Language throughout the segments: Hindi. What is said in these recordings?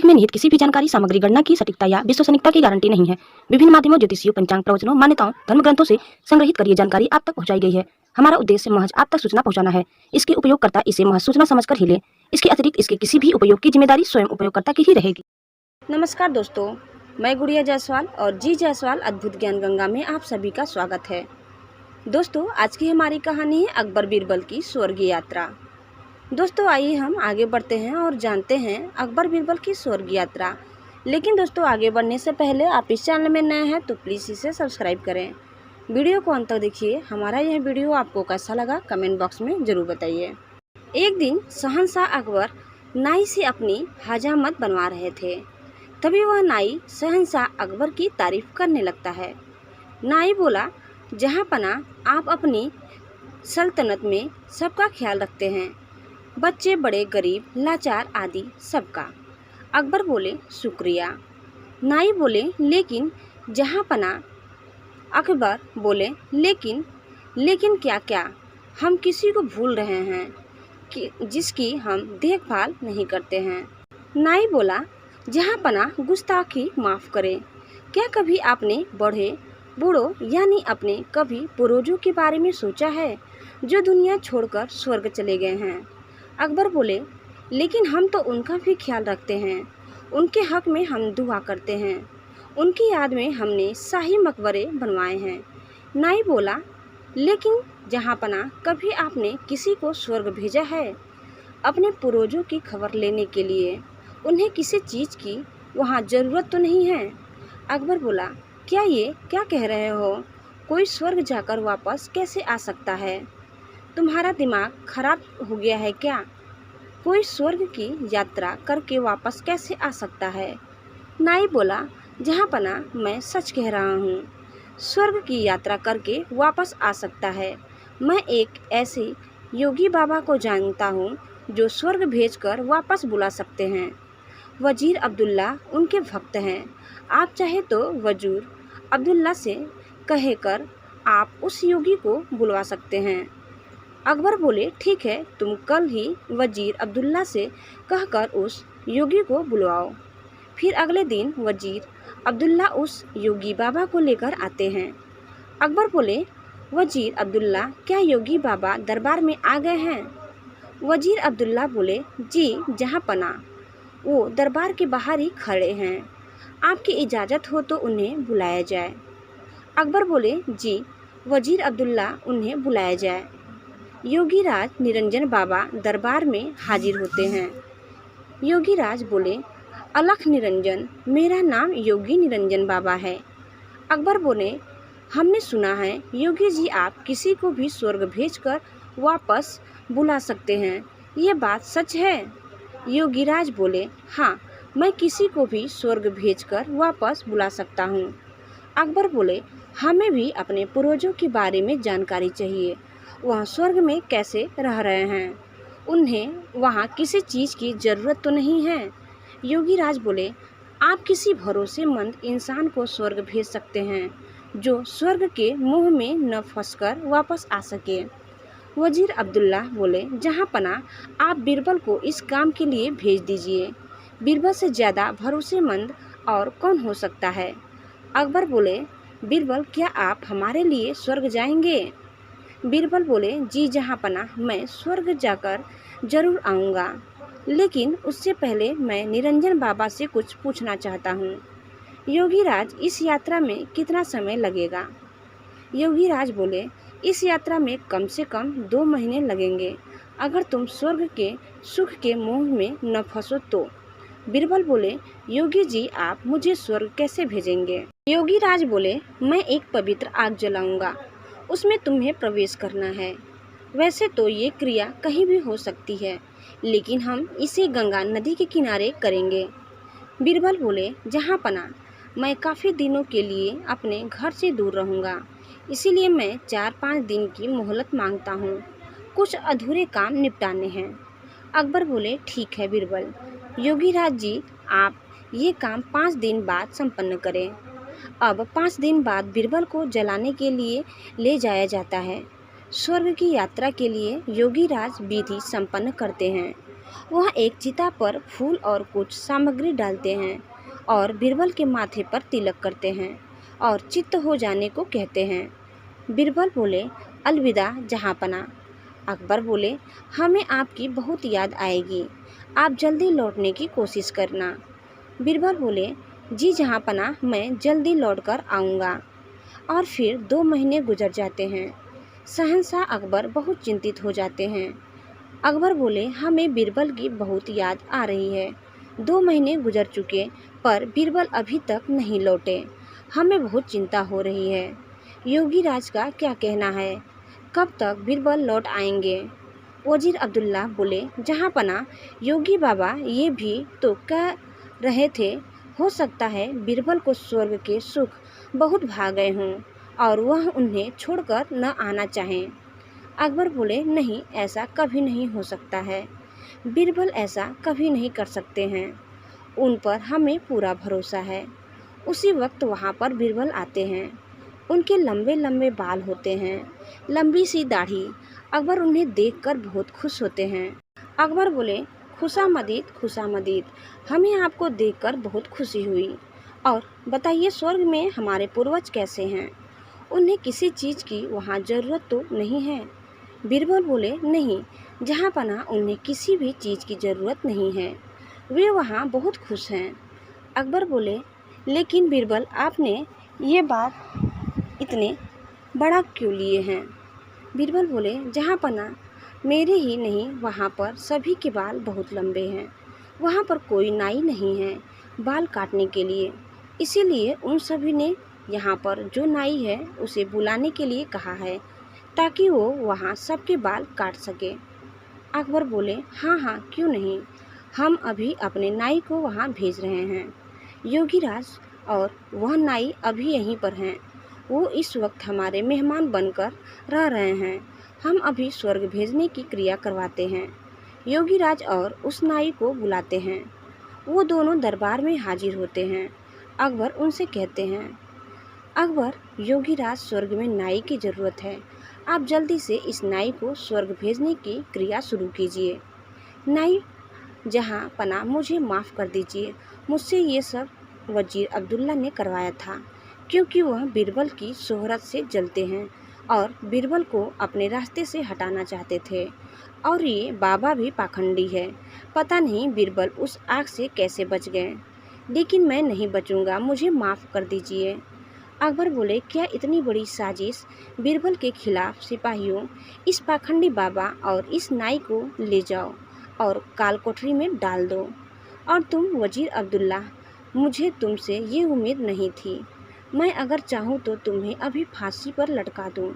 में निहित किसी भी जानकारी, सामग्री, गणना की सटीकता या विश्वसनीयता की गारंटी नहीं है। विभिन्न माध्यमों, ज्योतिषियों, पंचांग, प्रवचनों, मान्यताओं, धर्म ग्रंथों से संग्रहित कर ये जानकारी आप तक पहुंचाई गई है। हमारा उद्देश्य महज आप तक सूचना पहुंचाना है। इसके उपयोगकर्ता इसे महज सूचना समझकर ही ले। इसके अतिरिक्त इसके किसी भी उपयोग की जिम्मेदारी स्वयं उपयोगकर्ता की ही रहेगी। नमस्कार दोस्तों, मैं गुड़िया जायसवाल और जी जायसवाल अद्भुत ज्ञान गंगा में आप सभी का स्वागत है। दोस्तों, आज की हमारी कहानी है अकबर बीरबल की स्वर्गीय यात्रा। दोस्तों, आइए हम आगे बढ़ते हैं और जानते हैं अकबर बीरबल की स्वर्गीय यात्रा। लेकिन दोस्तों, आगे बढ़ने से पहले आप इस चैनल में नए हैं तो प्लीज़ इसे सब्सक्राइब करें। वीडियो को अंत तक देखिए। हमारा यह वीडियो आपको कैसा लगा कमेंट बॉक्स में ज़रूर बताइए। एक दिन शहंशाह अकबर नाई से अपनी हजामत बनवा रहे थे। तभी वह नाई शहंशाह अकबर की तारीफ करने लगता है। नाई बोला, जहाँ पना आप अपनी सल्तनत में सबका ख्याल रखते हैं, बच्चे बड़े गरीब लाचार आदि सबका। अकबर बोले, शुक्रिया। नाई बोले, लेकिन जहाँ पना। अकबर बोले, लेकिन क्या क्या हम किसी को भूल रहे हैं कि जिसकी हम देखभाल नहीं करते हैं। नाई बोला, जहाँ पना गुस्ताखी माफ़ करें। क्या कभी आपने बूढ़ों यानी अपने कभी पूर्वजों के बारे में सोचा है जो दुनिया छोड़कर स्वर्ग चले गए हैं? अकबर बोले, लेकिन हम तो उनका भी ख्याल रखते हैं। उनके हक में हम दुआ करते हैं। उनकी याद में हमने शाही मकबरे बनवाए हैं। नाई बोला, लेकिन जहाँ पना कभी आपने किसी को स्वर्ग भेजा है अपने पूर्वजों की खबर लेने के लिए? उन्हें किसी चीज़ की वहाँ ज़रूरत तो नहीं है? अकबर बोला, क्या कह रहे हो? कोई स्वर्ग जाकर वापस कैसे आ सकता है? तुम्हारा दिमाग खराब हो गया है क्या? कोई स्वर्ग की यात्रा करके वापस कैसे आ सकता है? नाई बोला, जहाँ पना मैं सच कह रहा हूँ, स्वर्ग की यात्रा करके वापस आ सकता है। मैं एक ऐसे योगी बाबा को जानता हूँ जो स्वर्ग भेजकर वापस बुला सकते हैं। वजीर अब्दुल्ला उनके भक्त हैं। आप चाहे तो वजीर अब्दुल्ला से कहकर आप उस योगी को बुलवा सकते हैं। अकबर बोले, ठीक है, तुम कल ही वजीर अब्दुल्ला से कहकर उस योगी को बुलवाओ। फिर अगले दिन वजीर अब्दुल्ला उस योगी बाबा को लेकर आते हैं। अकबर बोले, वजीर अब्दुल्ला, क्या योगी बाबा दरबार में आ गए हैं? वजीर अब्दुल्ला बोले, जी जहाँ पना, वो दरबार के बाहर ही खड़े हैं। आपकी इजाज़त हो तो उन्हें बुलाया जाए। अकबर बोले, जी। वजीर अब्दुल्ला उन्हें बुलाया जाए। योगीराज निरंजन बाबा दरबार में हाजिर होते हैं। योगीराज बोले, अलख निरंजन, मेरा नाम योगी निरंजन बाबा है। अकबर बोले, हमने सुना है योगी जी आप किसी को भी स्वर्ग भेजकर वापस बुला सकते हैं, ये बात सच है? योगीराज बोले, हाँ, मैं किसी को भी स्वर्ग भेजकर वापस बुला सकता हूँ। अकबर बोले, हमें भी अपने पूर्वजों के बारे में जानकारी चाहिए। वह स्वर्ग में कैसे रह रहे हैं? उन्हें वहाँ किसी चीज़ की ज़रूरत तो नहीं है? योगीराज बोले, आप किसी भरोसेमंद इंसान को स्वर्ग भेज सकते हैं जो स्वर्ग के मुंह में न फंसकर वापस आ सके। वजीर अब्दुल्ला बोले, जहाँ पना आप बीरबल को इस काम के लिए भेज दीजिए। बीरबल से ज़्यादा भरोसेमंद और कौन हो सकता है? अकबर बोले, बीरबल, क्या आप हमारे लिए स्वर्ग जाएंगे? बीरबल बोले, जी जहाँ पना, मैं स्वर्ग जाकर जरूर आऊँगा, लेकिन उससे पहले मैं निरंजन बाबा से कुछ पूछना चाहता हूँ। योगीराज, इस यात्रा में कितना समय लगेगा? योगीराज बोले, इस यात्रा में कम से कम 2 महीने लगेंगे, अगर तुम स्वर्ग के सुख के मोह में न फंसो तो। बीरबल बोले, योगी जी आप मुझे स्वर्ग कैसे भेजेंगे? योगीराज बोले, मैं एक पवित्र आग जलाऊंगा, उसमें तुम्हें प्रवेश करना है। वैसे तो ये क्रिया कहीं भी हो सकती है, लेकिन हम इसे गंगा नदी के किनारे करेंगे। बीरबल बोले, जहाँ पना, मैं काफ़ी दिनों के लिए अपने घर से दूर रहूँगा, इसीलिए मैं 4-5 दिन की मोहलत मांगता हूँ। कुछ अधूरे काम निपटाने हैं। अकबर बोले, ठीक है बीरबल। योगीराज जी आप ये काम 5 दिन बाद संपन्न करें। अब 5 दिन बाद बीरबल को जलाने के लिए ले जाया जाता है। स्वर्ग की यात्रा के लिए योगीराज विधि संपन्न करते हैं। वह एक चिता पर फूल और कुछ सामग्री डालते हैं और बीरबल के माथे पर तिलक करते हैं और चित्त हो जाने को कहते हैं। बीरबल बोले, अलविदा जहाँपना। अकबर बोले, हमें आपकी बहुत याद आएगी, आप जल्दी लौटने की कोशिश करना। बीरबल बोले, जी जहाँपना, मैं जल्दी लौट कर आऊँगा। और फिर 2 महीने गुजर जाते हैं। शहंशाह अकबर बहुत चिंतित हो जाते हैं। अकबर बोले, हमें बीरबल की बहुत याद आ रही है। 2 महीने गुजर चुके पर बीरबल अभी तक नहीं लौटे। हमें बहुत चिंता हो रही है। योगी राज का क्या कहना है, कब तक बीरबल लौट आएंगे? वजीर अब्दुल्ला बोले, जहाँपना, योगी बाबा ये भी तो कह रहे थे, हो सकता है बीरबल को स्वर्ग के सुख बहुत भा गए हों और वह उन्हें छोड़कर न आना चाहें। अकबर बोले, नहीं, ऐसा कभी नहीं हो सकता है। बीरबल ऐसा कभी नहीं कर सकते हैं। उन पर हमें पूरा भरोसा है। उसी वक्त वहाँ पर बीरबल आते हैं। उनके लंबे लंबे बाल होते हैं, लंबी सी दाढ़ी। अकबर उन्हें देखकर बहुत खुश होते हैं। अकबर बोले, खुशामदीद, हमें आपको देखकर बहुत खुशी हुई। और बताइए, स्वर्ग में हमारे पूर्वज कैसे हैं? उन्हें किसी चीज़ की वहाँ ज़रूरत तो नहीं है? बीरबल बोले, नहीं जहाँपना, उन्हें किसी भी चीज़ की ज़रूरत नहीं है, वे वहाँ बहुत खुश हैं। अकबर बोले, लेकिन बीरबल, आपने ये बात इतने बड़ा क्यों लिए हैं? बीरबल बोले, जहाँपना, मेरे ही नहीं, वहाँ पर सभी के बाल बहुत लंबे हैं। वहाँ पर कोई नाई नहीं है बाल काटने के लिए, इसीलिए उन सभी ने यहाँ पर जो नाई है उसे बुलाने के लिए कहा है ताकि वो वहाँ सबके बाल काट सके। अकबर बोले, हाँ, क्यों नहीं, हम अभी अपने नाई को वहाँ भेज रहे हैं। योगीराज और वह नाई अभी यहीं पर हैं। वो इस वक्त हमारे मेहमान बनकर रह रहे हैं। हम अभी स्वर्ग भेजने की क्रिया करवाते हैं। योगीराज और उस नाई को बुलाते हैं। वो दोनों दरबार में हाजिर होते हैं। अकबर उनसे कहते हैं, अकबर, योगीराज, स्वर्ग में नाई की ज़रूरत है। आप जल्दी से इस नाई को स्वर्ग भेजने की क्रिया शुरू कीजिए। नाई जहाँपना, मुझे माफ़ कर दीजिए, मुझसे ये सब वजीर अब्दुल्ला ने करवाया था, क्योंकि वह बीरबल की शोहरत से जलते हैं और बीरबल को अपने रास्ते से हटाना चाहते थे। और ये बाबा भी पाखंडी है, पता नहीं बीरबल उस आग से कैसे बच गए। लेकिन मैं नहीं बचूंगा, मुझे माफ़ कर दीजिए। अकबर बोले, क्या इतनी बड़ी साजिश बीरबल के खिलाफ? सिपाहियों, इस पाखंडी बाबा और इस नाई को ले जाओ और काल कोठरी में डाल दो। और तुम वजीर अब्दुल्ला, मुझे तुमसे ये उम्मीद नहीं थी। मैं अगर चाहूँ तो तुम्हें अभी फांसी पर लटका दूँ,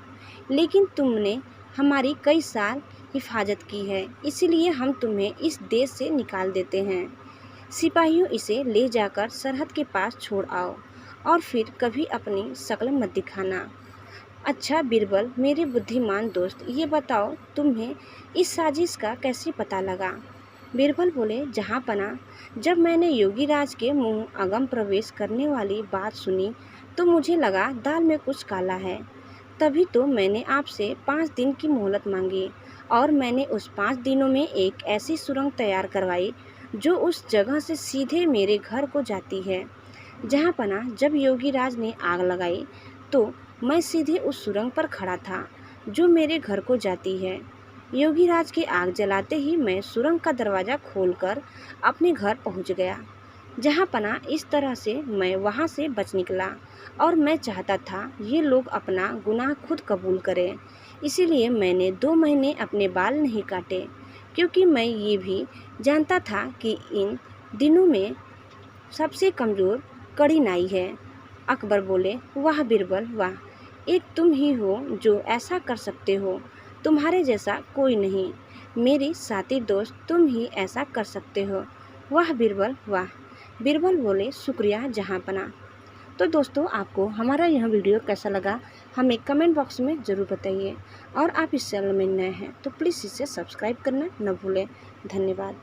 लेकिन तुमने हमारी कई साल हिफाजत की है, इसलिए हम तुम्हें इस देश से निकाल देते हैं। सिपाहियों, इसे ले जाकर सरहद के पास छोड़ आओ और फिर कभी अपनी शक्ल मत दिखाना। अच्छा बीरबल, मेरे बुद्धिमान दोस्त, ये बताओ तुम्हें इस साजिश का कैसे पता लगा? बीरबल बोले, जहाँपना, जब मैंने योगीराज के मुंह अगम प्रवेश करने वाली बात सुनी तो मुझे लगा दाल में कुछ काला है। तभी तो मैंने आपसे 5 दिन की मोहलत मांगी और मैंने उस 5 दिनों में एक ऐसी सुरंग तैयार करवाई जो उस जगह से सीधे मेरे घर को जाती है। जहाँपना, जब योगीराज ने आग लगाई तो मैं सीधे उस सुरंग पर खड़ा था जो मेरे घर को जाती है। योगीराज की आग जलाते ही मैं सुरंग का दरवाज़ा खोलकर अपने घर पहुंच गया। जहाँपना, इस तरह से मैं वहां से बच निकला और मैं चाहता था ये लोग अपना गुनाह खुद कबूल करें, इसीलिए मैंने 2 महीने अपने बाल नहीं काटे, क्योंकि मैं ये भी जानता था कि इन दिनों में सबसे कमज़ोर कड़ी नाई है। अकबर बोले, वाह बीरबल, वाह, एक तुम ही हो जो ऐसा कर सकते हो, तुम्हारे जैसा कोई नहीं। मेरी साथी दोस्त, तुम ही ऐसा कर सकते हो। वाह बीरबल, वाह। बीरबल बोले, शुक्रिया जहाँपना। तो दोस्तों, आपको हमारा यह वीडियो कैसा लगा हमें कमेंट बॉक्स में ज़रूर बताइए। और आप इस चैनल में नए हैं तो प्लीज़ इसे सब्सक्राइब करना न भूलें। धन्यवाद।